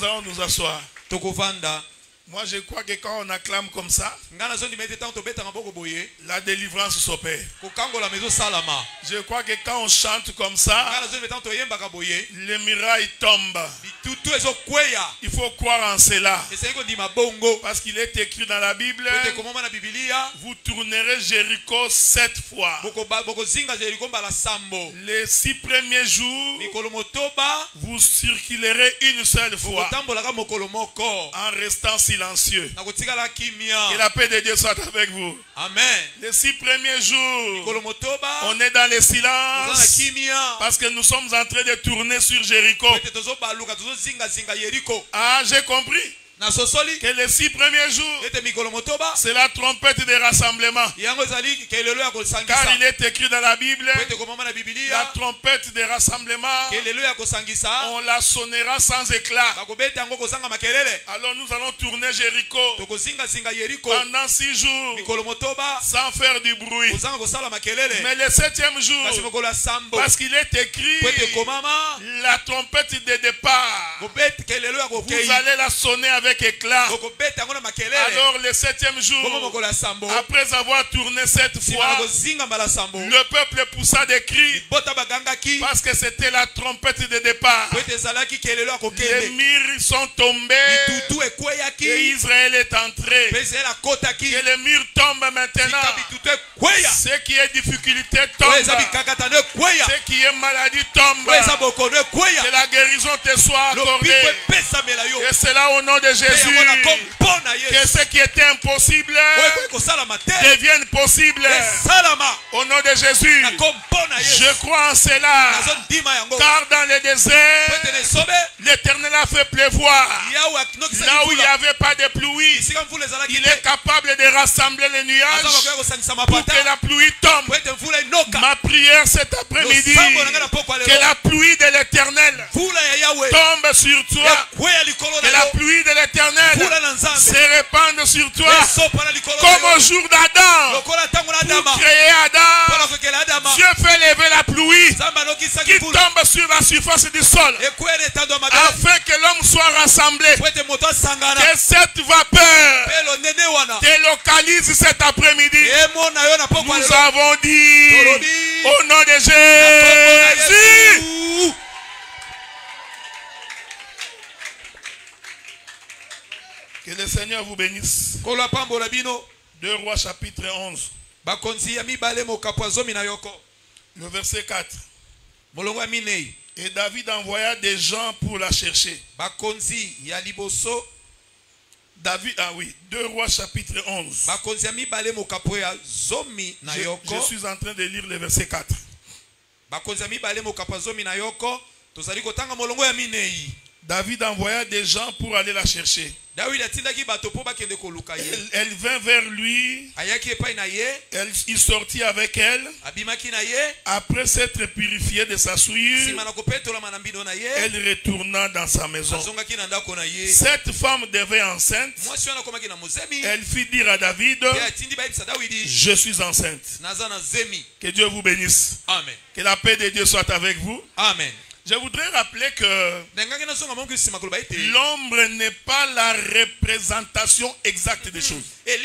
Nous allons nous asseoir. Moi, je crois que quand on acclame comme ça, la délivrance s'opère. Je crois que quand on chante comme ça, les miracles tombent. Il faut croire en cela. Parce qu'il est écrit dans la Bible, vous tournerez Jéricho 7 fois. Les 6 premiers jours, vous circulerez une seule fois en restant silencieux. Que la paix de Dieu soit avec vous. Amen. Les 6 premiers jours, on est dans le silence parce que nous sommes en train de tourner sur Jéricho. Ah, j'ai compris. Que les 6 premiers jours, c'est la trompette de rassemblement. Car il est écrit dans la Bible, la trompette de rassemblement, on la sonnera sans éclat. Alors nous allons tourner Jéricho pendant 6 jours sans faire du bruit. Mais le 7e jour, parce qu'il est écrit la trompette de départ, vous allez la sonner avec éclat. Alors le 7e jour, après avoir tourné 7 fois, le peuple poussa des cris parce que c'était la trompette de départ. Les murs sont tombés et Israël est entré. Que les murs tombent maintenant. Ce qui est difficulté tombe. Ce qui est maladie tombe. Que la guérison te soit accordée. Et c'est là au nom de Jésus que ce qui était impossible devienne possible. Au nom de Jésus, je crois en cela. Car dans le désert, l'Éternel a fait pleuvoir. Là où il n'y avait pas de pluie, il est capable de rassembler les nuages pour que la pluie tombe. Ma prière cet après-midi, que la pluie de l'Éternel tombe sur toi. Que la pluie de l'Éternel se répande sur toi. Comme au jour d'Adam, pour créer Adam, Dieu fait lever la pluie qui tombe sur la surface du sol afin que l'homme soit rassemblé. Que cette vapeur délocalise cet après-midi. Nous avons dit au nom de Jésus. Que le Seigneur vous bénisse. 2 Rois chapitre 11. Le verset 4. Et David envoya des gens pour la chercher. David, 2 Rois chapitre 11. Je suis en train de lire le verset 4. David envoya des gens pour aller la chercher. Elle vint vers lui. Il sortit avec elle. Après s'être purifiée de sa souillure, elle retourna dans sa maison. Cette femme devait enceinte. Elle fit dire à David, je suis enceinte. Que Dieu vous bénisse. Amen. Que la paix de Dieu soit avec vous. Amen. Je voudrais rappeler que l'ombre n'est pas la représentation exacte des choses. C'est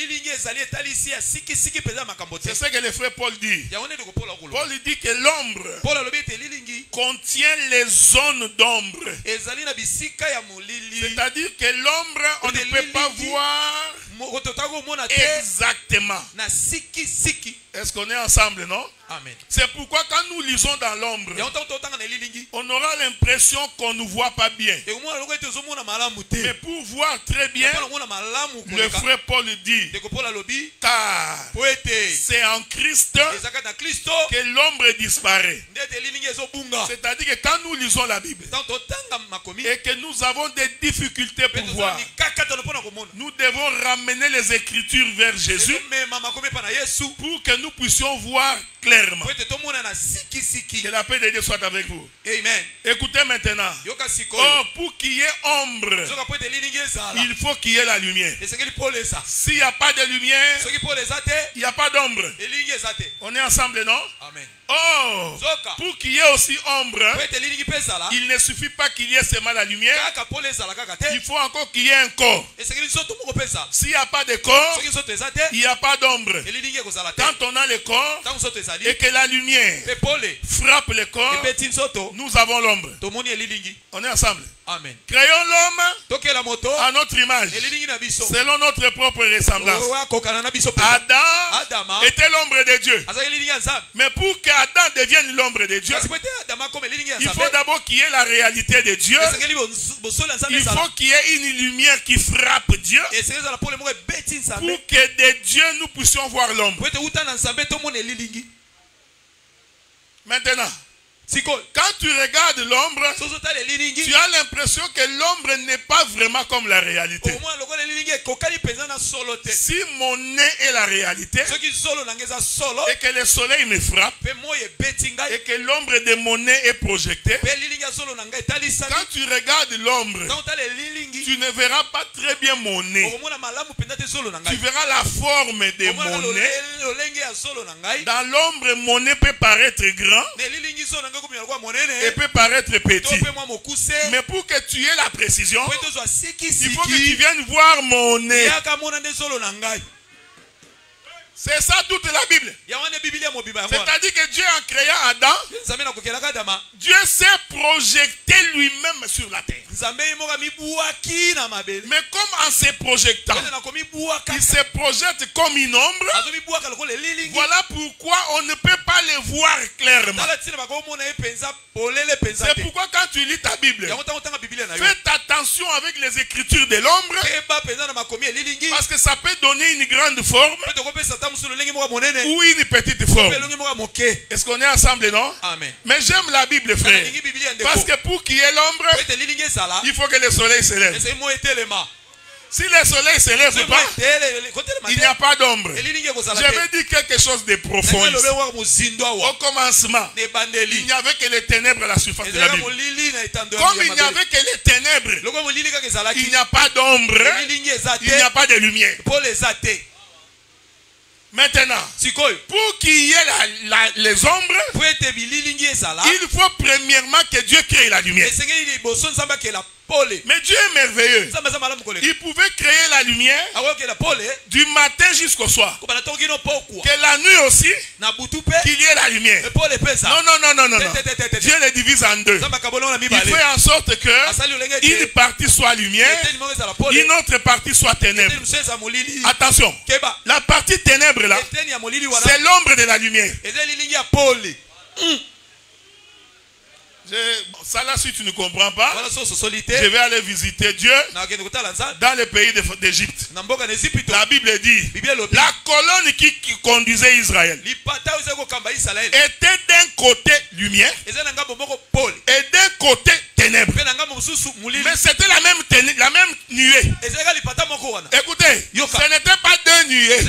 ce que le frère Paul dit. Paul dit que l'ombre contient les zones d'ombre. C'est-à-dire que l'ombre, on ne peut pas voir exactement. Est-ce qu'on est ensemble, non? Amen. C'est pourquoi quand nous lisons dans l'ombre, on aura l'impression qu'on ne voit pas bien. Mais pour voir très bien, le frère Paul dit, car c'est en Christ que l'ombre disparaît. C'est-à-dire que quand nous lisons la Bible et que nous avons des difficultés pour voir, nous devons ramener les Écritures vers Jésus pour que nous puissions voir clairement. Que la paix de Dieu soit avec vous. Amen. Écoutez maintenant. Oh, pour qu'il y ait ombre, il faut qu'il y ait la lumière. S'il n'y a pas de lumière, il n'y a pas d'ombre. On est ensemble, non? Amen. Oh, pour qu'il y ait aussi ombre, il ne suffit pas qu'il y ait seulement la lumière. Il faut encore qu'il y ait un corps. S'il n'y a pas de corps, il n'y a pas d'ombre. Quand on a le corps et que la lumière frappe le corps, nous avons l'ombre. On est ensemble. Amen. Créons l'homme à notre image, selon notre propre ressemblance. Adam était l'ombre de Dieu. Mais pour qu'Adam devienne l'ombre de Dieu, il faut d'abord qu'il y ait la réalité de Dieu. Il faut qu'il y ait une lumière qui frappe Dieu, pour que de Dieu nous puissions voir l'ombre. Maintenant, quand tu regardes l'ombre, tu as l'impression que l'ombre n'est pas vraiment comme la réalité. Si mon nez est la réalité, et que le soleil me frappe, et que l'ombre de mon nez est projectée, quand tu regardes l'ombre, tu ne verras pas très bien mon nez. Tu verras la forme de mon nez. Dans l'ombre, mon nez peut paraître grand et peut paraître petit. Mais pour que tu aies la précision, il faut que tu viennes voir mon nez. C'est ça toute la Bible. C'est-à-dire que Dieu, en créant Adam, Dieu s'est projeté lui-même sur la terre. Mais comme en se projetant, il se projette comme une ombre. Voilà pourquoi on ne peut pas le voir clairement. C'est pourquoi quand tu lis ta Bible, fais attention avec les écritures de l'ombre, parce que ça peut donner une grande forme ou une petite forme. Est-ce qu'on est ensemble, non? Amen. Mais j'aime la Bible, frère, parce que pour qu'il y ait l'ombre, il faut que le soleil se lève. Si le soleil se lève pas, il n'y a pas d'ombre. Je vais dire quelque chose de profond ici. Au commencement, il n'y avait que les ténèbres à la surface de la Bible. Comme il n'y avait que les ténèbres, il n'y a pas d'ombre, il n'y a pas de lumière. Maintenant, pour qu'il y ait les ombres, il faut premièrement que Dieu crée la lumière. Mais Dieu est merveilleux. Il pouvait créer la lumière du matin jusqu'au soir. Que la nuit aussi, qu'il y ait la lumière. Non. Dieu les divise en deux. Il fait en sorte que une partie soit lumière, une autre partie soit ténèbres. Attention, la partie ténèbres là, c'est l'ombre de la lumière. Ça là, si tu ne comprends pas, je vais aller visiter Dieu dans le pays d'Égypte. La Bible dit, la colonne qui conduisait Israël était d'un côté lumière et d'un côté ténèbres. Mais c'était la même nuée. Écoutez, ce n'était pas deux nuées.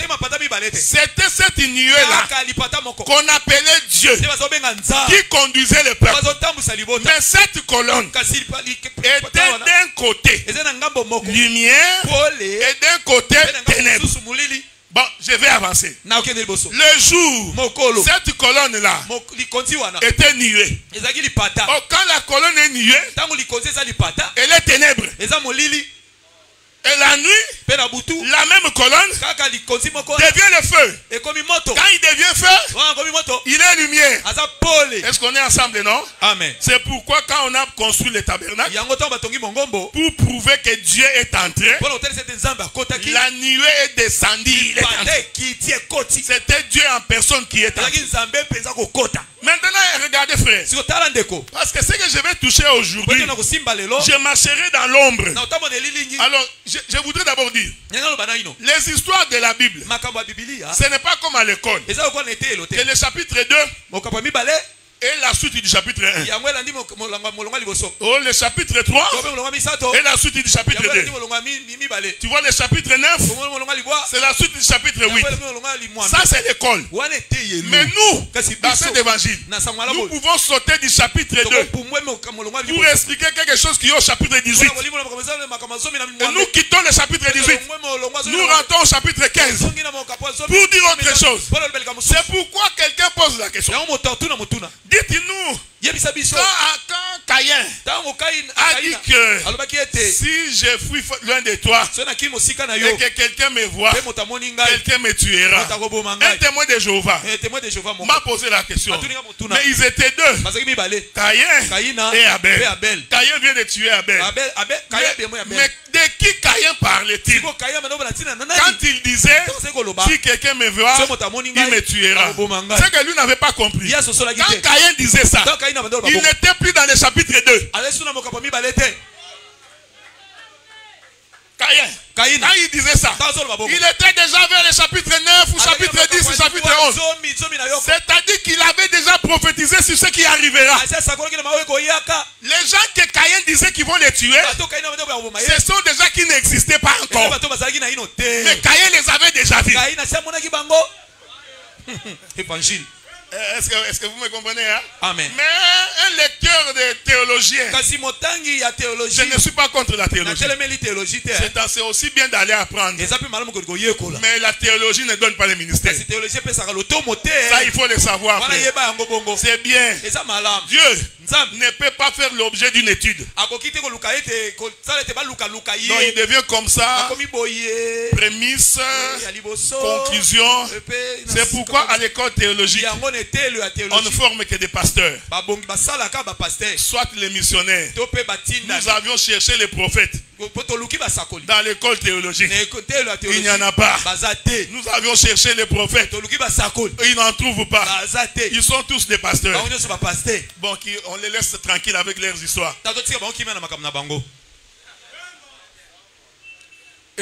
C'était cette nuée là qu'on appelait Dieu, qui conduisait le peuple. Mais cette colonne était d'un côté lumière et d'un côté ténèbres. Bon, je vais avancer. Le jour, cette colonne-là était nuée. Oh, quand la colonne est nuée, elle est ténèbre. Et la nuit, la même colonne devient le feu. Quand il devient feu, il est lumière. Est-ce qu'on est ensemble, non? Amen. C'est pourquoi quand on a construit le tabernacle, pour prouver que Dieu est entré, la nuée est descendue. C'était Dieu en personne qui est entré. Maintenant, regardez, frère. Parce que ce que je vais toucher aujourd'hui, je marcherai dans l'ombre. Alors, je voudrais d'abord dire, les histoires de la Bible, ce n'est pas comme à l'école. Que le chapitre 2 et la suite du chapitre 1. Oh, le chapitre 3 et la suite du chapitre 2. Tu vois le chapitre 9, c'est la suite du chapitre 8. Ça, c'est l'école. Mais nous, dans cet évangile, nous pouvons sauter du chapitre 2 pour expliquer quelque chose qui est au chapitre 18. Et nous quittons le chapitre 18. Nous rentrons au chapitre 15 pour dire autre chose. C'est pourquoi quelqu'un pose la question. Dites-nous, quand Caïn a dit que si je fuis loin de toi et que quelqu'un me voit, quelqu'un me tuera. Un témoin de Jéhovah m'a posé la question. Mais ils étaient deux, Caïn et Abel. Caïn vient de tuer Abel. Mais de qui Caïn parlait-il? Quand il disait si quelqu'un me voit, il me tuera. C'est que lui n'avait pas compris. Quand Caïn disait ça, il n'était plus dans le chapitre 2. Caïn, quand il disait ça, il était déjà vers le chapitre 9 ou chapitre 10 ou chapitre 11. C'est-à-dire qu'il avait déjà prophétisé sur ce qui arrivera. Les gens que Caïn disait qu'ils vont les tuer, ce sont des gens qui n'existaient pas encore. Mais Caïn les avait déjà vus. Évangile. Est-ce que vous me comprenez, hein? Amen. Mais un lecteur de théologien, je ne suis pas contre la théologie. C'est aussi bien d'aller apprendre. Mais la théologie ne donne pas le ministère. Ça, il faut le savoir. C'est bien. Dieu ne peut pas faire l'objet d'une étude. Donc il devient comme ça, prémisse, conclusion. C'est pourquoi à l'école théologique, on ne forme que des pasteurs, soit les missionnaires. Nous avions cherché les prophètes dans l'école théologique. Il n'y en a pas. Nous avions cherché les prophètes. Ils n'en trouvent pas. Ils sont tous des pasteurs. Bon, on les laisse tranquilles avec leurs histoires.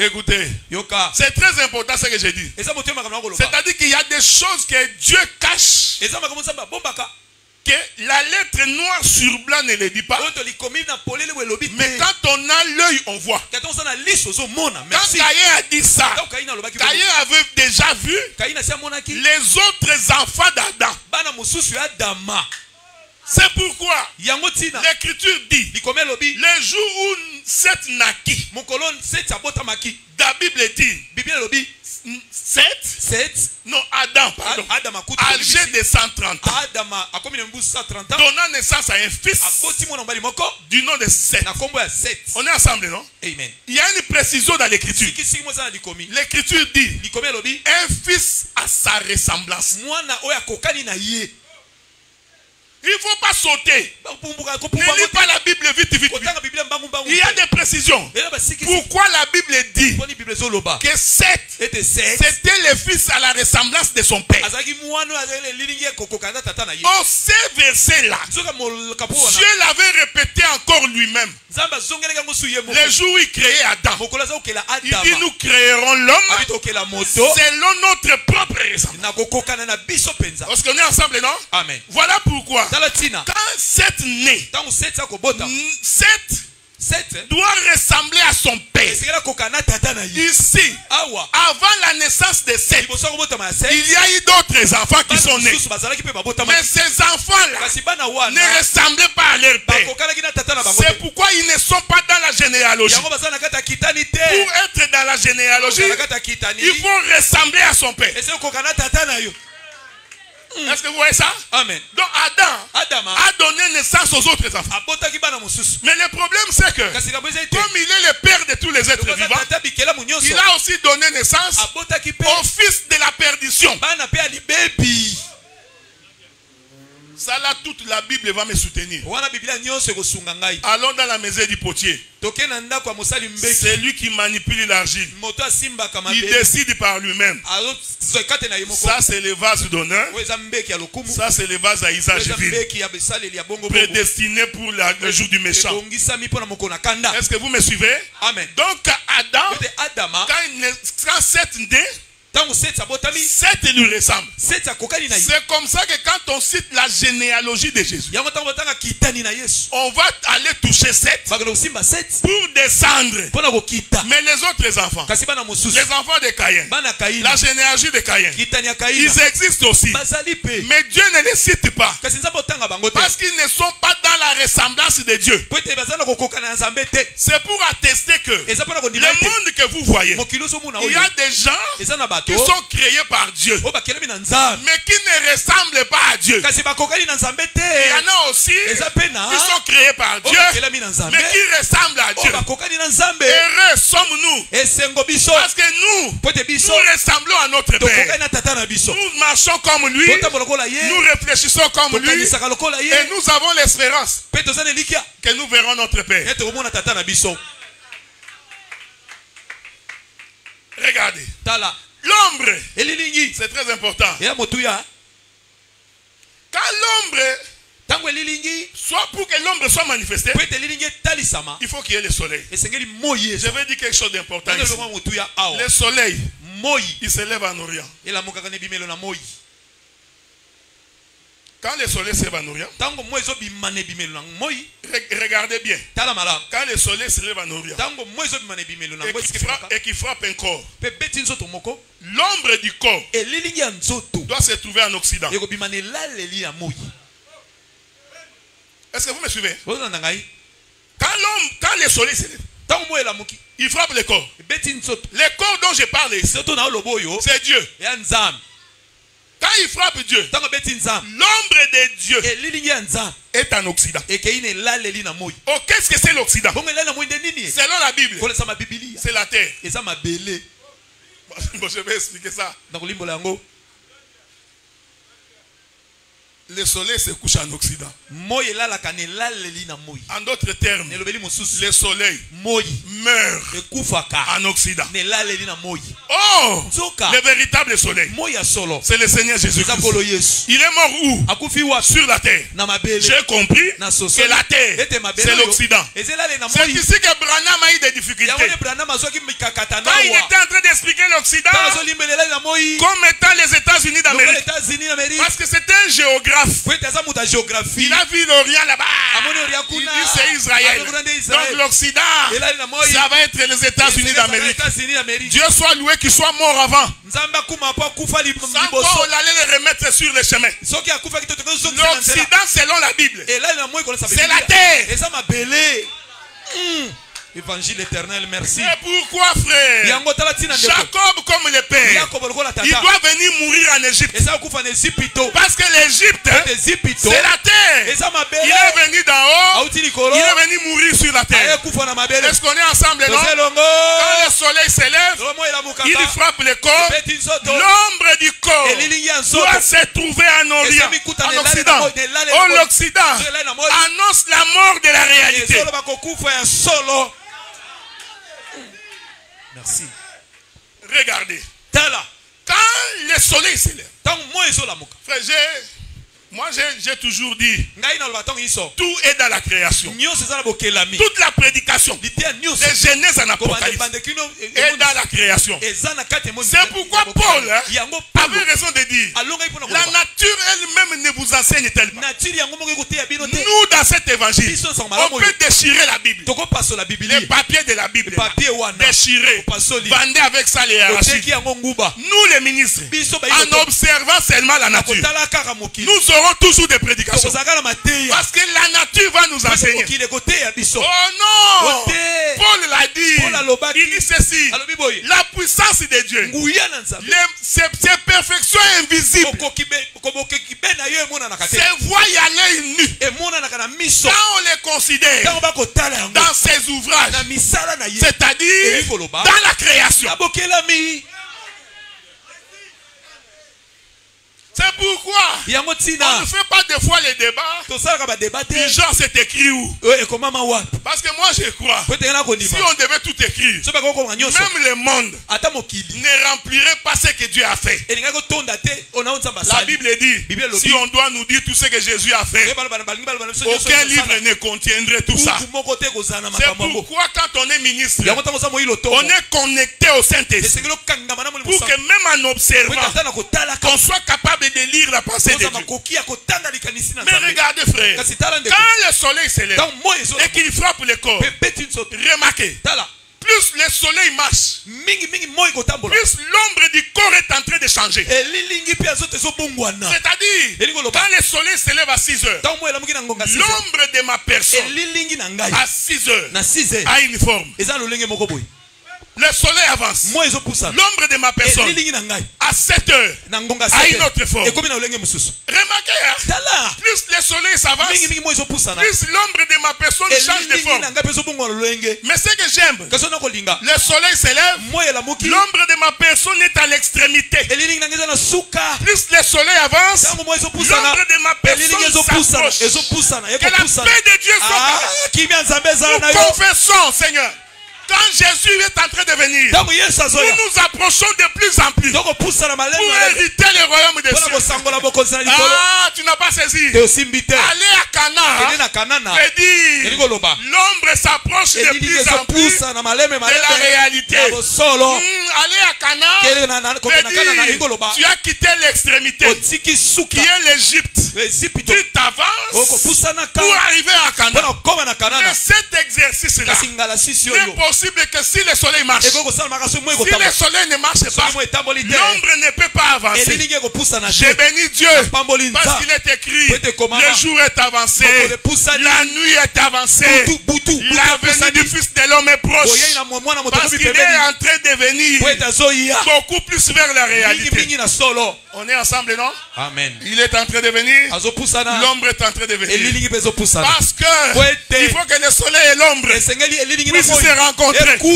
Écoutez, c'est très important ce que j'ai dit. C'est-à-dire qu'il y a des choses que Dieu cache, que la lettre noire sur blanc ne le dit pas. Mais quand on a l'œil, on voit. Quand Caïn a dit ça, Caïn avait déjà vu les autres enfants d'Adam. C'est pourquoi l'Écriture dit, le jour où Seth naquit, la Bible dit, Adam, pardon, âgé de 130 ans, donnant naissance à un fils du nom de Seth. On est ensemble, non? Amen. Il y a une précision dans l'Écriture. L'Écriture dit, un fils à sa ressemblance. Il ne faut pas sauter. Ne lis pas la Bible vite, vite, vite. Il y a des précisions. Pourquoi la Bible dit que Seth c'était le fils à la ressemblance de son père? Oh, ces versets-là, Dieu l'avait répété encore lui-même. Le jour où il créait Adam, il dit nous créerons l'homme selon notre propre ressemblance. Parce qu'on est ensemble, non? Amen. Voilà pourquoi quand Seth naît, Seth doit ressembler à son père. Ici, avant la naissance de Seth, il y a eu d'autres enfants qui sont nés. Mais ces enfants-là ne ressemblaient pas à leur père. C'est pourquoi ils ne sont pas dans la généalogie. Pour être dans la généalogie, il faut ressembler à son père. Est-ce que vous voyez ça? Amen. Donc Adam a donné naissance aux autres enfants. Mais le problème c'est que comme il est le père de tous les êtres vivants, il a aussi donné naissance au fils de la perdition. Ça là, toute la Bible va me soutenir. Allons dans la maison du potier. C'est lui qui manipule l'argile. Il décide par lui-même. Ça c'est le vase d'honneur. Ça c'est le vase à usage vil, prédestiné pour le jour du méchant. Est-ce que vous me suivez? Amen. Donc Adam, quand Seth naît, Seth lui ressemble. C'est comme ça que quand on cite la généalogie de Jésus, on va aller toucher Seth pour descendre. Mais les autres enfants, les enfants de Caïn, la généalogie de Caïn, ils existent aussi. Mais Dieu ne les cite pas parce qu'ils ne sont pas dans la ressemblance de Dieu. C'est pour attester que le monde que vous voyez, il y a des gens qui sont créés par Dieu, mais qui ne ressemblent pas à Dieu. Il y en a aussi qui sont créés par Dieu, mais qui ressemblent à Dieu. Heureux sommes-nous, parce que nous ressemblons à notre Père. Nous marchons comme lui, nous réfléchissons comme lui, et nous avons l'espérance que nous verrons notre Père. Regardez. L'ombre, c'est très important. Quand l'ombre, soit pour que l'ombre soit manifestée, il faut qu'il y ait le soleil. Je vais dire quelque chose d'important ici. Le soleil, il se lève en Orient. Quand le soleil se lève en Orient, regardez bien. Quand le soleil se lève en Orient et qu'il frappe un corps, l'ombre du corps doit se trouver en Occident. Est-ce que vous me suivez? Quand le soleil se lève, il frappe le corps. Le corps dont je parle ici, c'est Dieu. Quand il frappe Dieu, l'ombre de Dieu est en Occident. Oh, qu'est-ce que c'est l'Occident? Selon la Bible, c'est la terre. Bon, je vais expliquer ça. Le soleil se couche en Occident. En d'autres termes, le soleil meurt en Occident. Oh, le véritable soleil, c'est le Seigneur Jésus-Christ. Il est mort où? Sur la terre. J'ai compris que la terre, c'est l'Occident. C'est ici que Branham a eu des difficultés. Quand il était en train d'expliquer l'Occident comme étant les États-Unis d'Amérique, parce que c'était un géographe. Il a vu l'Orient là-bas. Il dit c'est Israël. Donc l'Occident, ça va être les États-Unis d'Amérique. Dieu soit loué qu'il soit mort avant. Sans qu'on allait le remettre sur le chemin. L'Occident selon la Bible, c'est la terre. Évangile éternel, merci. Et pourquoi, frère? Jacob, comme le père, il doit venir mourir en Égypte. Parce que l'Égypte, c'est la terre. Il est venu d'en haut, il est venu mourir sur la terre. Est-ce qu'on est ensemble, non? Quand le soleil s'élève, il frappe le corps. L'ombre du corps doit se trouver en Orient, en Occident. Oh, l'Occident annonce la mort de la réalité. Merci. Regardez. Quand le soleil s'élève, frère, moi j'ai toujours dit, tout est dans la création. Toute la prédication de Genèse en Apocalypse est dans la création. C'est pourquoi Paul avait raison de dire, la nature elle-même ne vous enseigne tellement. Nous dans cet évangile, on peut déchirer la Bible, les papiers de la Bible, déchirer, bander avec ça les hiérarchies. Nous les ministres, en observant seulement la nature, nous aurons toujours des prédications. Parce que la nature va nous enseigner. Oh non! Paul l'a dit. Il dit ceci. La puissance de Dieu, ses perfections invisibles, ses voies à l'œil nu, quand on les considère dans ses ouvrages, c'est-à-dire dans la création. C'est pourquoi on ne fait pas des fois les débats du genre c'est écrit où. Parce que moi je crois, si on devait tout écrire, même le monde ne remplirait pas ce que Dieu a fait. La Bible dit, si on doit nous dire tout ce que Jésus a fait, aucun livre ne contiendrait tout ça. C'est pourquoi quand on est ministre, on est connecté au Saint-Esprit, pour que même en observant, qu'on soit capable de lire la pensée de Dieu. Mais regardez, frère, quand le soleil s'élève et qu'il frappe le corps, remarquez, plus le soleil marche, plus l'ombre du corps est en train de changer. C'est-à-dire, quand le soleil s'élève à 6 heures, l'ombre de ma personne à 6 heures a une forme. Le soleil avance. L'ombre de ma personne à 7 heures à une autre forme. Remarquez, hein? Plus le soleil s'avance, plus l'ombre de ma personne change de forme. Mais ce que j'aime, le soleil s'élève, l'ombre de ma personne est à l'extrémité. Plus le soleil avance, l'ombre de ma personne s'approche. Que la paix de Dieu soit là. Nous confessons, Seigneur. Quand Jésus est en train de venir, nous nous approchons de plus en plus pour hériter le royaume des cieux. Ah, tu n'as pas saisi. Aller à Cana veut dire l'ombre s'approche de plus en plus de la réalité. Aller à Cana veut dire tu as quitté l'extrémité qui est l'Égypte. Tu t'avances pour arriver à Cana. Mais cet exercice-là n'est possible que si le soleil marche. Si le soleil ne marche pas, l'ombre ne peut pas avancer. J'ai béni Dieu parce qu'il est écrit, le jour est avancé, la nuit est avancée, la venue du Fils de l'homme est proche, parce qu'il est en train de venir beaucoup plus vers la réalité. On est ensemble, non? Amen. Il est en train de venir, l'ombre est en train de venir. Parce que il faut que le soleil et l'ombre puissent se rencontrer. Il est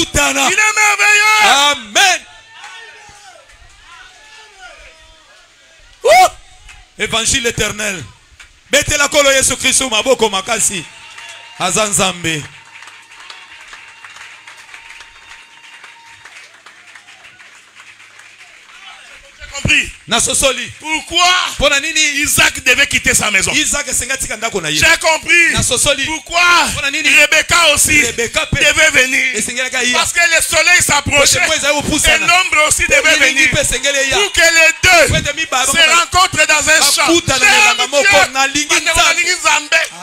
merveilleux. Amen. Évangile éternel. Bete la kolo Yesu Christ maboko makasi. Azanzambe. Pourquoi Isaac devait quitter sa maison? J'ai compris pourquoi Rebecca aussi devait venir. Parce que le soleil s'approchait et l'ombre aussi devait venir. Pour que les deux se rencontrent dans un champ.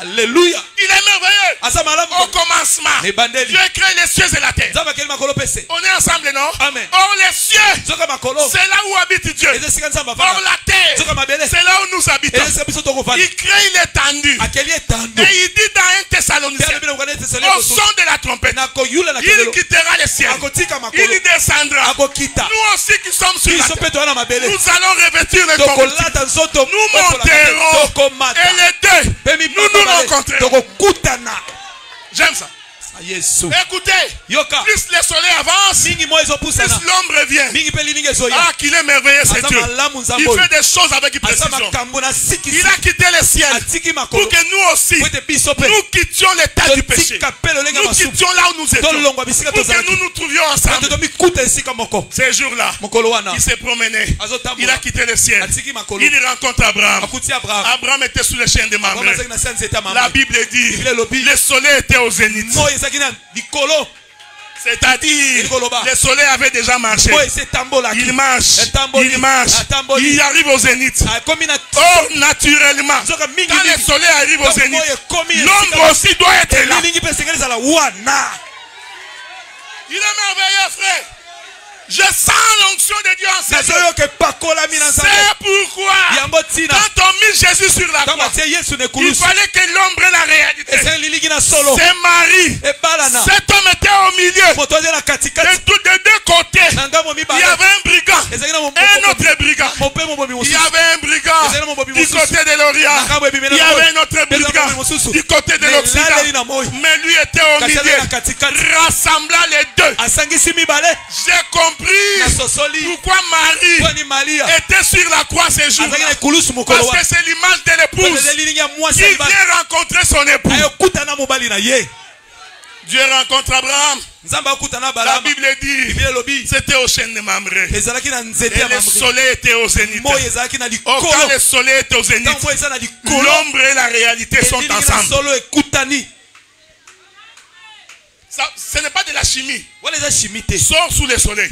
Alléluia. Il est merveilleux. Au commencement, Dieu a créé les cieux et la terre. On est ensemble, non? Amen. Or les cieux, c'est là où habite Dieu. Or la terre, c'est là où nous habitons. Il crée l'étendue. Et il dit dans 1 Thessaloniciens, au son de la trompette, il quittera les cieux. Il descendra. Nous aussi qui sommes sur la terre, nous allons revêtir les corps. Nous monterons. Et les deux, nous nous rencontrerons. J'aime ça. Écoutez, plus le soleil avance, plus l'ombre vient. Ah, qu'il est merveilleux, c'est Dieu. Il fait des choses avec précision. Il a quitté le ciel pour que nous aussi, nous quittions l'état du péché. Nous quittions là où nous étions, pour que nous nous trouvions ensemble. Ces jours-là, il s'est promené. Il a quitté le ciel. Il rencontre Abraham. Abraham était sous les chaînes de Mamré. La Bible dit, le soleil était au zénith. C'est-à-dire, le soleil avait déjà marché. Il marche, il marche, il arrive au zénith. Or, naturellement, quand le soleil arrive au zénith, l'ombre aussi doit être là. Il est merveilleux, frère. Je sens l'onction de Dieu en cette. C'est pourquoi, quand on mit Jésus sur la croix, il fallait que l'ombre et la réalité c'est Marie. Cet homme était au milieu. De deux côtés, il y avait un brigand, un autre brigand. Il y avait un brigand du côté de l'Orient. Il y avait un autre brigand du côté de l'Occident. Mais lui était au milieu, rassemblant les deux. J'ai compris pourquoi Marie était sur la croix ces jours. Parce que c'est l'image de l'épouse qui vient rencontrer son époux. Dieu rencontre Abraham. La Bible dit c'était au chêne de Mamré. Et le soleil était au zénith. Quand le soleil était au zénith, l'ombre et la réalité sont ensemble. Ce n'est pas de la chimie. Sors sous le soleil.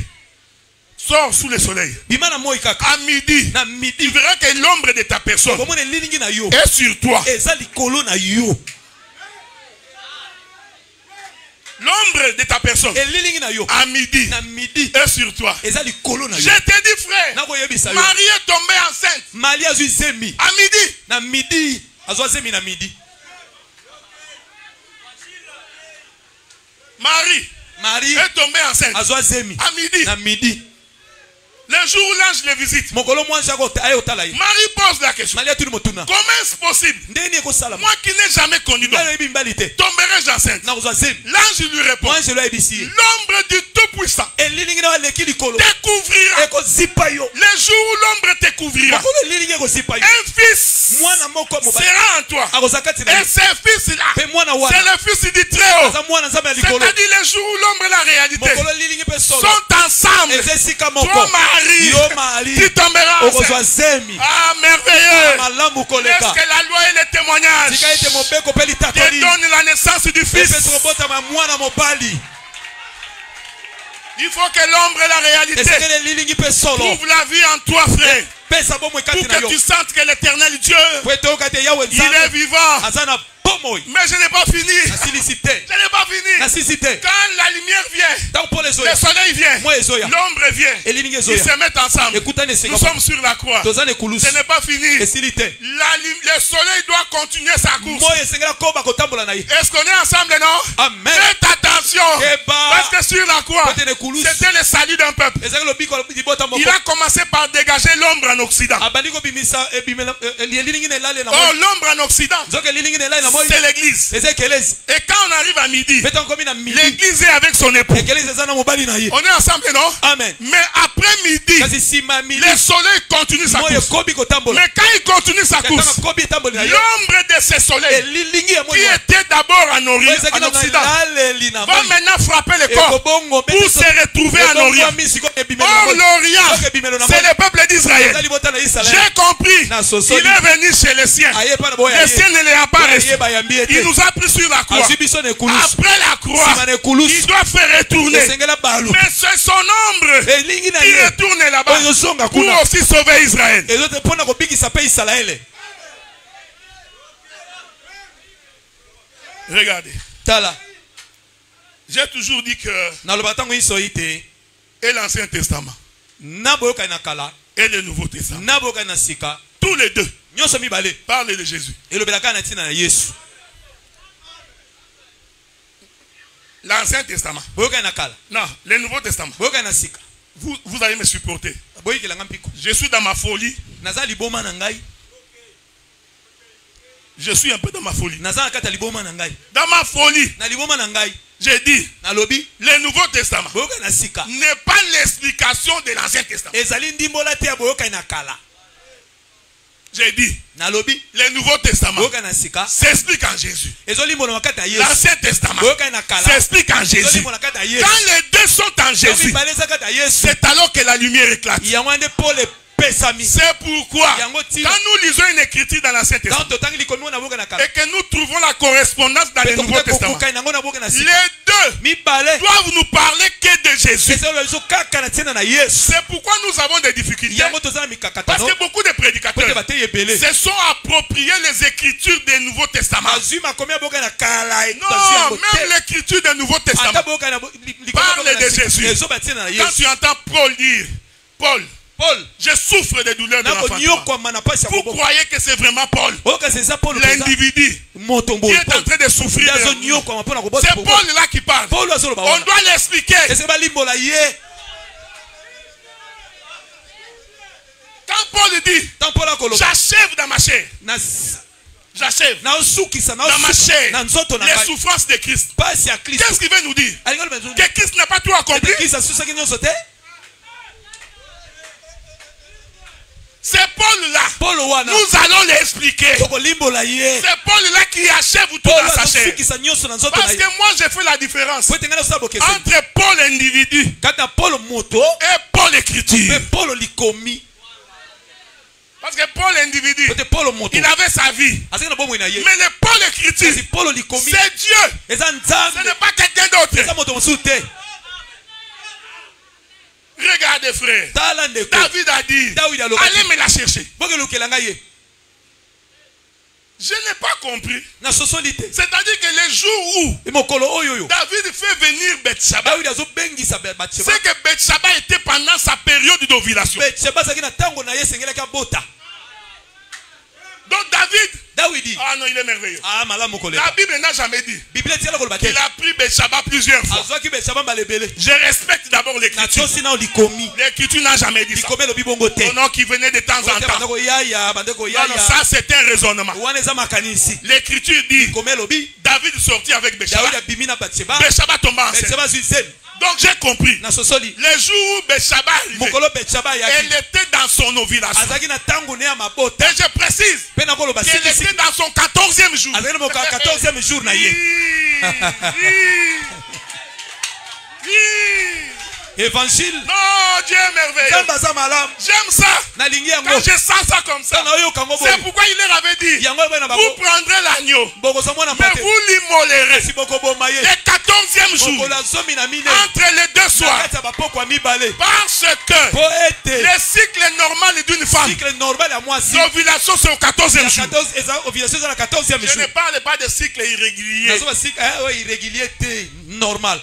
Sors sous le soleil. À midi, tu verras que l'ombre de ta personne est sur toi. L'ombre de ta personne à midi est sur toi. Je te dis, frère, Marie est tombée enceinte à midi. Marie Marie est tombée enceinte. À midi. Le jour où l'ange les visite, Marie pose la question. Comment est-ce possible? Moi qui n'ai jamais connu d'homme, tomberai-je enceinte? L'ange lui répond. L'ombre du Tout-Puissant découvrira. Le jour où l'ombre te couvrira, un fils sera en toi. Et ce fils-là, c'est le fils du Très-Haut. C'est-à-dire le jour où l'ombre et la réalité sont ensemble. Toi, Marie, tu tomberas enceinte. Ah, merveilleux. Est-ce que la loi et le témoignage te donnent la naissance du fils? Il faut que l'ombre et la réalité trouvent la vie en toi, frère. Pour que tu sentes que l'éternel Dieu, il est vivant. Mais je n'ai pas fini. Je n'ai pas fini. Quand la lumière vient, le soleil vient, l'ombre vient, ils se mettent ensemble. Nous sommes sur la croix. Ce n'est pas fini. Le soleil doit continuer sa course. Est-ce qu'on est ensemble, non? Amen. Faites attention. Parce que sur la croix, c'était le salut d'un peuple. Il a commencé par dégager l'ombre en Occident. Oh, l'ombre en Occident, c'est l'église. Et quand on arrive à midi, l'église est avec son époux. On est ensemble, non? Amen. Mais après midi, le soleil continue sa course. Mais quand il continue sa course, l'ombre de ce soleil, qui était d'abord en Occident, va maintenant frapper le corps pour se retrouver en Orient. Or, l'Orient, c'est le peuple d'Israël. J'ai compris. Il est venu chez les siens. Les siens ne l'ont pas reçu. Il nous a pris sur la croix. Après la croix, il doit faire retourner. Mais c'est son ombre qui retourne là-bas pour aussi sauver Israël. Regardez. J'ai toujours dit que et l'Ancien Testament et le Nouveau Testament, tous les deux parlent de Jésus. L'Ancien Testament. Non, le Nouveau Testament. Vous allez me supporter. Je suis dans ma folie. Je suis un peu dans ma folie. Dans ma folie, j'ai dit, le Nouveau Testament n'est pas l'explication de l'Ancien Testament. J'ai dit, le Nouveau Testament s'explique en Jésus. L'Ancien Testament s'explique en Jésus. Quand les deux sont en Jésus, c'est alors que la lumière éclate. C'est pourquoi, quand nous lisons une écriture dans l'Ancien Testament et que nous trouvons la correspondance dans le Nouveau Testament, les deux doivent nous parler que de Jésus. C'est pourquoi nous avons des difficultés. Parce que beaucoup de prédicateurs se sont appropriés les écritures du Nouveau Testament. Non, même l'écriture du Nouveau Testament parle de Jésus. Quand tu entends Paul dire, Paul, je souffre de douleurs de l'enfantement. Vous croyez que c'est vraiment Paul, l'individu qui est en train de souffrir? C'est Paul là qui parle. On doit l'expliquer. Quand Paul dit, j'achève dans ma chair. J'achève dans ma chair les souffrances de Christ. Qu'est-ce qu'il veut nous dire? Que Christ n'a pas tout accompli. C'est Paul-là. Nous allons l'expliquer. C'est Paul-là qui achève tout dans sa chair. Parce que moi, j'ai fait la différence entre Paul individu et Paul écriture. Parce que Paul individu, il avait sa vie. Mais le Paul écriture, c'est Dieu. Ce n'est pas quelqu'un d'autre. Regardez, frère. David a dit, allez me la chercher. Je n'ai pas compris. C'est-à-dire que le jour où David fait venir Bethsheba, c'est que Bethsheba était pendant sa période d'ovulation. Donc David Ah non, il est merveilleux. Ah, la Bible n'a jamais dit qu'il a pris Betshaba plusieurs fois. Je respecte d'abord l'écriture. L'écriture n'a jamais dit ça. Au nom qui venait de temps en temps. Non, ça c'est un raisonnement. L'écriture dit David sortit avec Betshaba. Betshaba tomba enceinte. Donc j'ai compris. Les jours où Betshaba arrivait, elle était dans son ovulation. Et je précise qu'elle était dans son 14e jour. Évangile. Non, Dieu est merveilleux. J'aime ça. Quand je sens ça comme ça, c'est pourquoi il leur avait dit vous prendrez l'agneau, mais vous l'immolerez le 14e jour entre les deux soirs. Parce que le cycle normal d'une femme, l'ovulation c'est au 14e jour. Je ne parle pas de cycle irrégulier. Normal.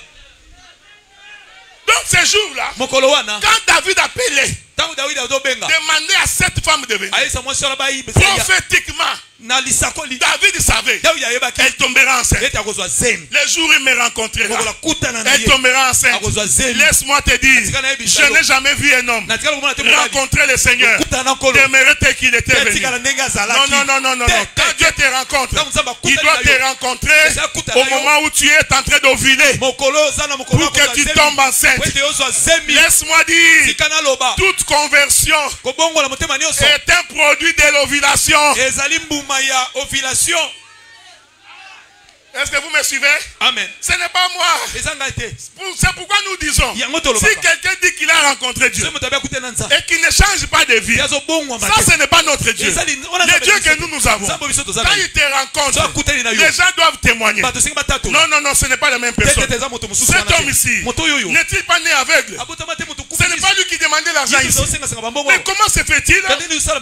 Donc ces jours-là, quand David appelait, demandait à cette femme de venir, prophétiquement, David savait qu'elle tombera enceinte. Le jour où il me rencontrait, elle tombera enceinte. Laisse-moi te dire, je n'ai jamais vu un homme rencontrer le Seigneur demeurer tel qu'il était venu. Non. Quand Dieu te rencontre, il doit te rencontrer au moment où tu es en train d'ovuler pour que tu tombes enceinte. Laisse-moi dire, toute conversion est un produit de l'ovulation. Est-ce que vous me suivez? Amen. Ce n'est pas moi. C'est pourquoi nous disons, si quelqu'un dit qu'il a rencontré Dieu et qu'il ne change pas de vie, ça ce n'est pas notre Dieu. Le Dieu que nous avons, quand il te rencontre, les gens doivent témoigner. Non, ce n'est pas la même personne. Cet homme ici, n'est-il pas né aveugle? Ce n'est pas lui qui demandait l'argent ici. Mais comment se fait-il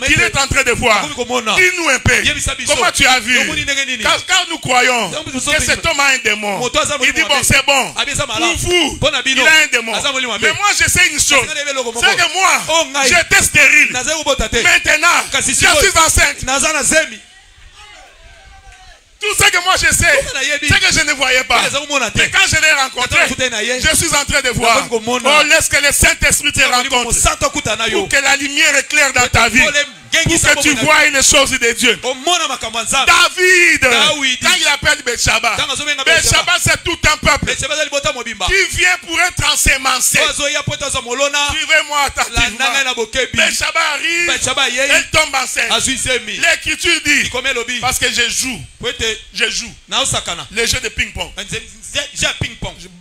qu'il est en train de voir? Dis-nous un peu. Comment tu as vu? Car nous croyons que cet homme a un démon. Il dit bon, c'est bon. Pour vous, il a un démon. Mais moi je sais une chose, c'est que moi j'étais stérile. Maintenant je suis enceinte. Tout ce que moi je sais, c'est que je ne voyais pas. Mais quand je l'ai rencontré, je suis en train de voir. Oh, laisse que le Saint-Esprit te rencontre pour que la lumière éclaire dans ta vie, pour que tu vois une chose de Dieu. David, quand il appelle Betshaba, Betshaba c'est tout un peuple qui vient pour être ensemencé. Suivez-moi attentivement. Betshaba arrive, elle tombe enceinte. L'écriture dit, parce que je joue les jeux de ping-pong.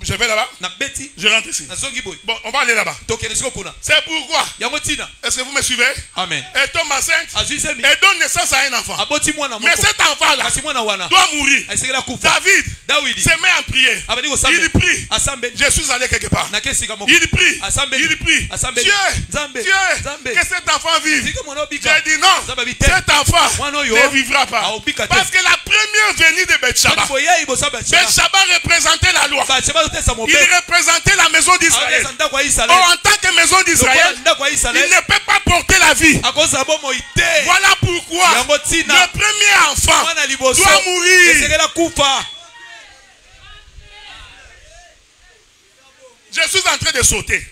Je vais là-bas, je rentre ici. Bon, on va aller là-bas. C'est pourquoi, est-ce que vous me suivez? Amen. Elle tombe enceinte, elle donne naissance à un enfant. Mais cet enfant-là doit mourir. David se met en prière. Il prie. Je suis allé quelque part. Il prie. Dieu, que cet enfant vive. J'ai dit non, cet enfant ne vivra pas. Parce que la première venue de Betshaba, Betshaba représentait la loi. Il représentait la maison d'Israël. En tant que maison d'Israël, il ne peut pas porter la vie. Voilà pourquoi le premier enfant doit mourir. Je suis en train de sauter.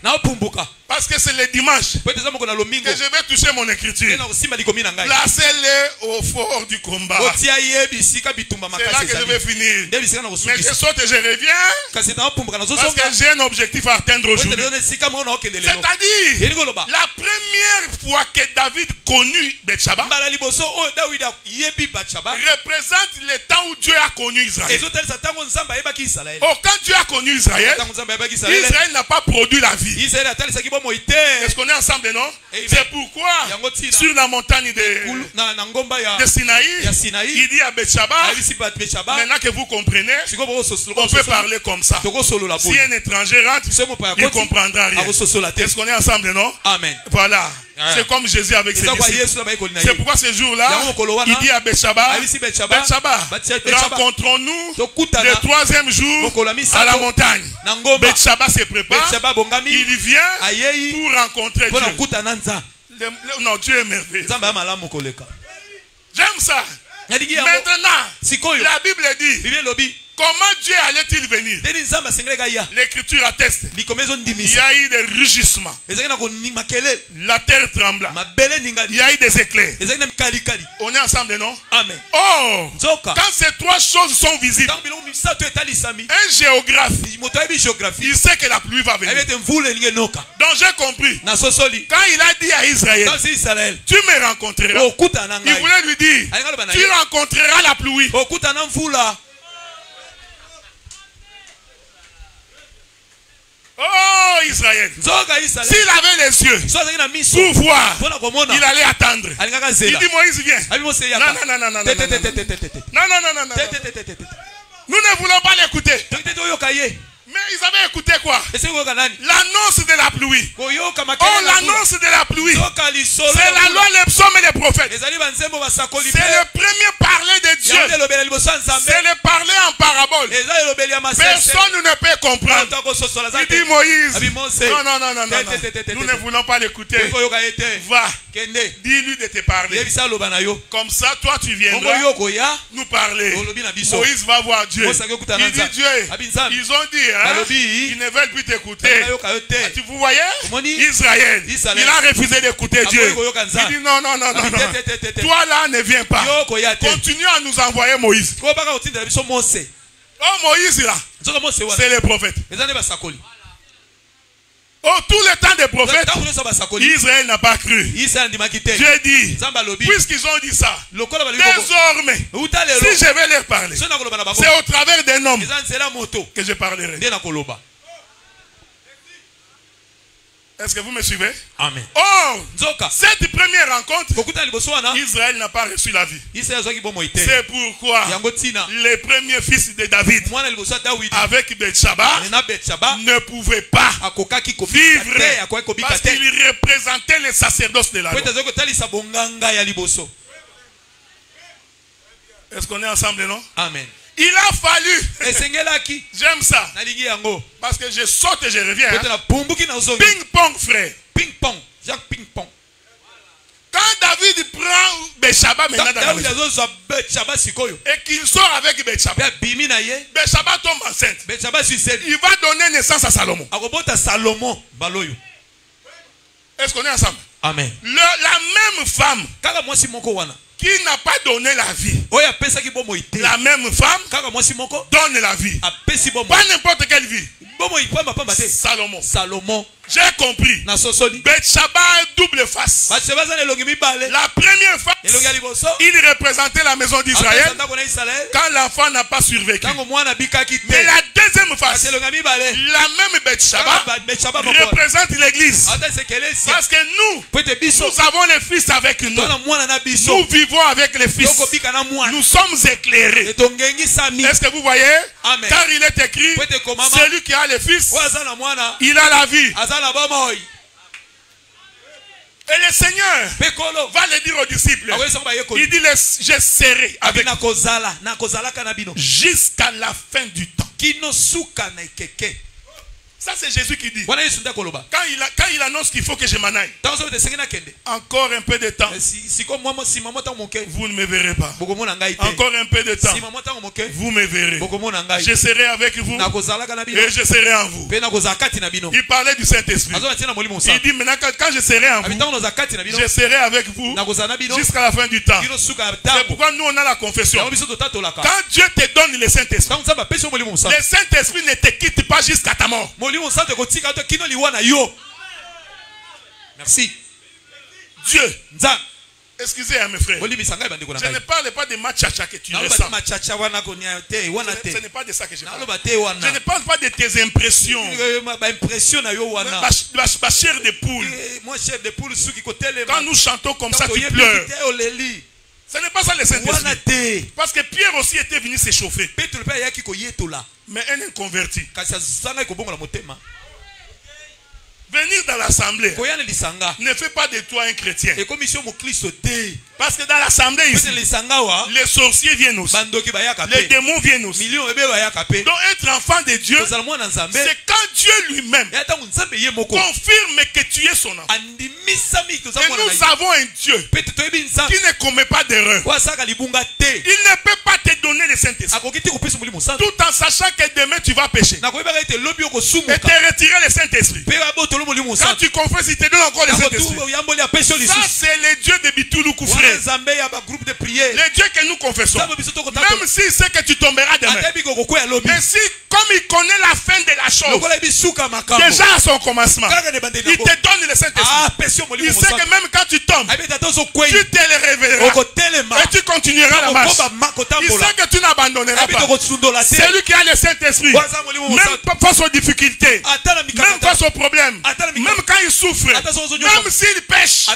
Parce que c'est le dimanche que je vais toucher mon écriture. Placez-les au fort du combat. C'est là que je vais finir. Mais je saute et je reviens. Parce que j'ai un objectif à atteindre aujourd'hui. C'est-à-dire, la première fois que David connut Betshaba représente le temps où Dieu a connu Israël. Oh, quand Dieu a connu Israël, Israël n'a pas produit la vie. Est-ce qu'on est ensemble, non? C'est pourquoi sur la montagne de Sinaï, il dit à Betshaba, maintenant que vous comprenez, on peut parler comme ça. Si un étranger rentre, il ne comprendra rien. Est-ce qu'on est ensemble, non? Amen. Voilà. C'est comme Jésus avec ses disciples. C'est pourquoi ce jour-là, il dit à Betshaba, rencontrons-nous le troisième jour à la montagne. Betshaba se prépare, il vient pour rencontrer Dieu. Non, Dieu est merveilleux. J'aime ça. Maintenant, la Bible dit comment Dieu allait-il venir? L'écriture atteste. Il y a eu des rugissements. La terre trembla. Il y a eu des éclairs. On est ensemble, non? Amen. Oh, quand ces trois choses sont visibles, un géographe, il sait que la pluie va venir. Donc j'ai compris. Quand il a dit à Israël, tu me rencontreras, il voulait lui dire, tu rencontreras la pluie. Oh Israël, s'il avait les yeux pour voir, il allait attendre. Il dit Moïse viens. Non. Nous ne voulons pas l'écouter. Mais ils avaient écouté quoi? L'annonce de la pluie. Oh, l'annonce de la pluie. C'est la loi, les psaumes et les prophètes. C'est le premier parler de Dieu. C'est le parler en parabole. Personne ne peut comprendre. Il dit Moïse, non. Nous ne voulons pas l'écouter. Va, dis-lui de te parler. Comme ça, toi tu viendras nous parler. Moïse va voir Dieu. Il dit Dieu, ils ont dit, ils ne veulent plus t'écouter. Vous voyez, Israël, il a refusé d'écouter Dieu. Il dit non. Toi là ne viens pas. Continue à nous envoyer Moïse. Oh Moïse là, c'est les prophètes. Oh, tout le temps des prophètes, Israël n'a pas cru. Dieu dit, puisqu'ils ont dit ça, désormais, si je vais leur parler, c'est au travers d'un homme que je parlerai. Est-ce que vous me suivez? Amen. Oh, cette première rencontre, Israël n'a pas reçu la vie. C'est pourquoi les premiers fils de David avec Bethshaba ne pouvaient pas vivre parce qu'ils représentaient les sacerdoces de la loi. Est-ce qu'on est ensemble, non? Amen. Il a fallu. J'aime ça. Parce que je saute et je reviens. Ping-pong, frère. Ping-pong. Jacques ping-pong. Quand David prend Bethshaba maintenant dans la maison, et qu'il sort avec Bethshaba, Bethshaba tombe enceinte. Il va donner naissance à Salomon. Est-ce qu'on est ensemble? Amen. La même femme qui n'a pas donné la vie, la même femme donne la vie. Pas n'importe quelle vie. Salomon. J'ai compris. Bethshaba a double face. La première face, il représentait la maison d'Israël quand l'enfant n'a pas survécu. Mais la deuxième face, la même Bethshaba représente l'église. Parce que nous avons les fils avec nous. Nous vivons avec les fils. Nous sommes éclairés. Est-ce que vous voyez? Car il est écrit, celui qui a les fils, il a la vie. Et le Seigneur va le dire aux disciples. Il dit, je serai avec vous jusqu'à la fin du temps. Ça c'est Jésus qui dit. Quand il annonce qu'il faut que je m'en aille, encore un peu de temps, vous ne me verrez pas. Encore un peu de temps, vous me verrez. Je serai avec vous et je serai en vous. Il parlait du Saint-Esprit. Il dit maintenant quand je serai en vous, je serai avec vous jusqu'à la fin du temps. C'est pourquoi nous on a la confession. Quand Dieu te donne le Saint-Esprit, le Saint-Esprit ne te quitte pas jusqu'à ta mort. Merci. Dieu. Excusez mes frères. Je ne parle pas de machacha que tu ressens. Ce n'est pas de ça que je parle. Je ne parle pas de tes impressions. Ma chair de poule. Quand nous chantons comme ça, tu pleures. Ce n'est pas ça le Saint-Esprit. Parce que Pierre aussi était venu s'échauffer. Mais un inconverti. Venir dans l'assemblée ne fait pas de toi un chrétien. Parce que dans l'assemblée ici, les sorciers viennent aussi. Les démons viennent aussi. Donc être enfant de Dieu, c'est quand Dieu lui-même confirme que tu es son enfant. Et nous avons un Dieu qui ne commet pas d'erreur. Il ne peut pas te donner le Saint-Esprit tout en sachant que demain tu vas pécher et te retirer le Saint-Esprit. Quand tu confesses, il te donne encore le Saint-Esprit. Ça, c'est le Dieu de Bitouloukou, frère. Le Dieu que nous confessons. Même s'il sait que tu tomberas demain. Mais si, comme il connaît la fin de la chose, déjà à son commencement, il te donne le Saint-Esprit. Il sait que même quand tu tombes, tu te le révéleras et tu continueras la marche. Il sait que tu n'abandonneras pas. C'est lui qui a le Saint-Esprit. Même face aux difficultés, même face aux problèmes, même quand il souffre, même s'il pêche,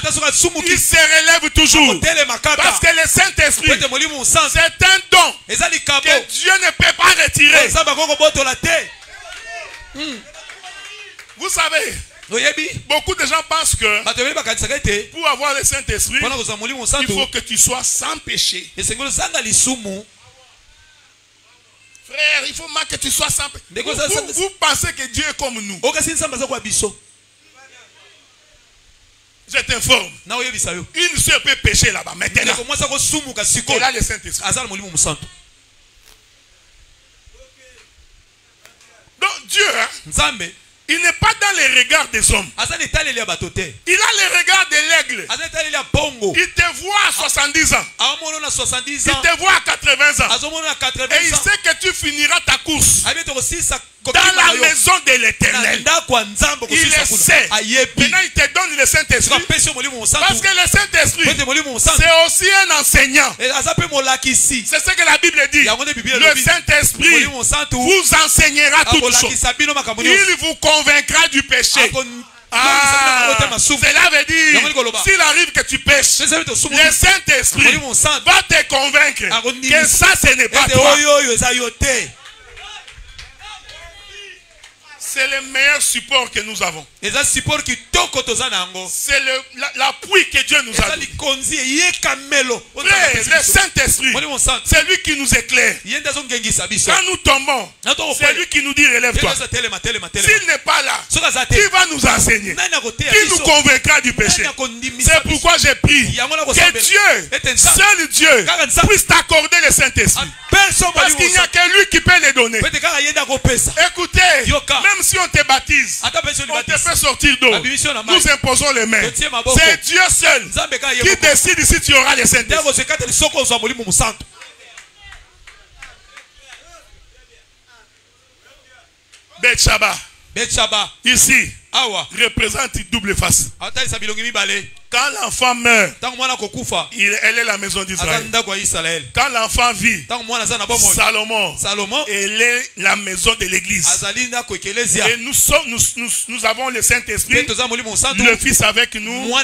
il se relève toujours. Parce que le Saint-Esprit, c'est un don que Dieu ne peut pas retirer. Vous savez, beaucoup de gens pensent que pour avoir le Saint-Esprit, il faut que tu sois sans péché. Frère, il faut que tu sois sans péché. Vous pensez que Dieu est comme nous. Je t'informe. Une seule peut pécher là-bas maintenant. Et là, le Saint-Esprit. Donc Dieu, il n'est pas dans les regards des hommes. Il a les regards de l'aigle. Il te voit à 70 ans. Il te voit à 80 ans. Et il sait que tu finiras ta course dans la maison de l'Éternel. Il le sait. Maintenant il te donne le Saint-Esprit. Parce que le Saint-Esprit, c'est aussi un enseignant. C'est ce que la Bible dit. Le Saint-Esprit vous enseignera toutes choses. Il vous convaincra du péché. Cela veut dire, s'il arrive que tu pêches, le Saint-Esprit va te convaincre que ça, ce n'est pas toi. C'est le meilleur support que nous avons. C'est l'appui que Dieu nous a donné. Le Saint-Esprit, c'est lui qui nous éclaire. Quand nous tombons, c'est lui qui nous dit relève-toi. S'il n'est pas là, qui va nous enseigner? Qui nous convaincra du péché? C'est pourquoi j'ai prié que Dieu, seul Dieu, puisse t'accorder le Saint-Esprit. Parce qu'il n'y a que lui qui peut les donner. Écoutez, même si on te baptise, on te fait sortir d'eau, nous imposons les mains. C'est Dieu seul qui décide si tu auras les Saint-Esprit. Bethshaba, ici, représente une double face. Quand l'enfant meurt, elle est la maison d'Israël. Quand l'enfant vit, Salomon, elle est la maison de l'église. Et nous avons le Saint-Esprit, le Fils avec nous,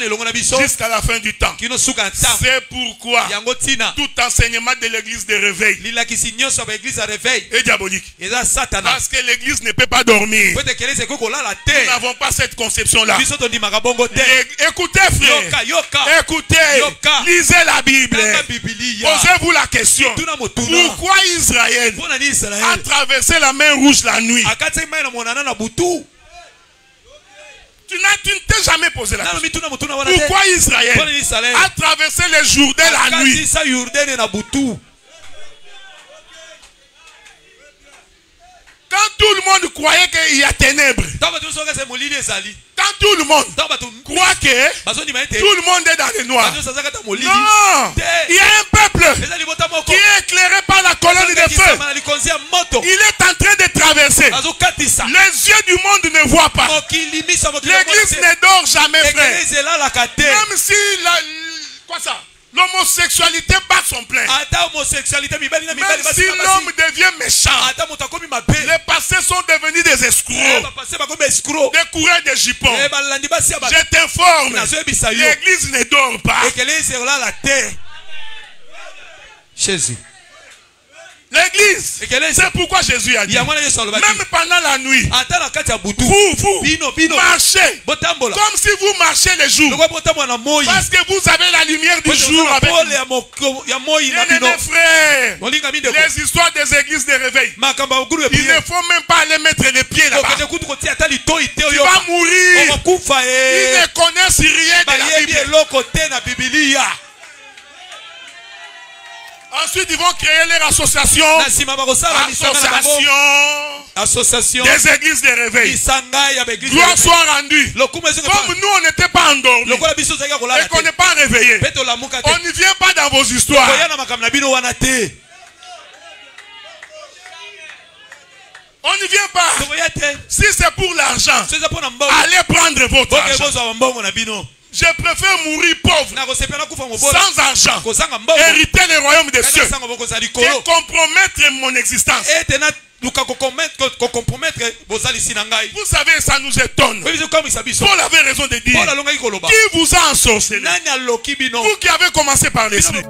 jusqu'à la fin du temps. C'est pourquoi tout enseignement de l'église de réveil est diabolique. Parce que l'église ne peut pas dormir. Nous n'avons pas cette conception-là. Écoutez, frère. Écoutez, lisez la Bible. Posez-vous la question. Pourquoi Israël a traversé la mer Rouge la nuit? Tu ne t'es jamais posé la question. Pourquoi Israël a traversé le Jourdain la nuit? Quand tout le monde croyait qu'il y a ténèbres, quand tout le monde croit que tout le monde est dans le noir, non, il y a un peuple qui est éclairé par la colonne de feu. Il est en train de traverser. Les yeux du monde ne voient pas. L'église ne dort jamais, frère. Même si l'homosexualité bat son plein. Même si l'homme devient méchant, les passés sont devenus des escrocs, des coureurs de jupons. Je t'informe, l'église ne dort pas. L'église l'église. C'est pourquoi Jésus a dit, même pendant la nuit, vous marchez comme si vous marchez le jour. Parce que vous avez la lumière du jour avec vous. Bien-aimés frères, les histoires des églises de réveil, il ne faut même pas aller mettre les pieds là-bas. Tu vas mourir. Ils ne connaissent rien de la Bible. Ensuite, ils vont créer leur association des églises de réveil. Gloire soit rendue. Comme nous, on n'était pas endormis et qu'on n'est pas réveillés, on ne vient pas dans vos histoires. On n'y vient pas. Si c'est pour l'argent, allez prendre votre argent. Je préfère mourir pauvre, sans argent, hériter le royaume des cieux, que compromettre mon existence. Vous savez, ça nous étonne. Paul avait raison de dire, qui vous a ensorcelé? Vous qui avez commencé par l'esprit.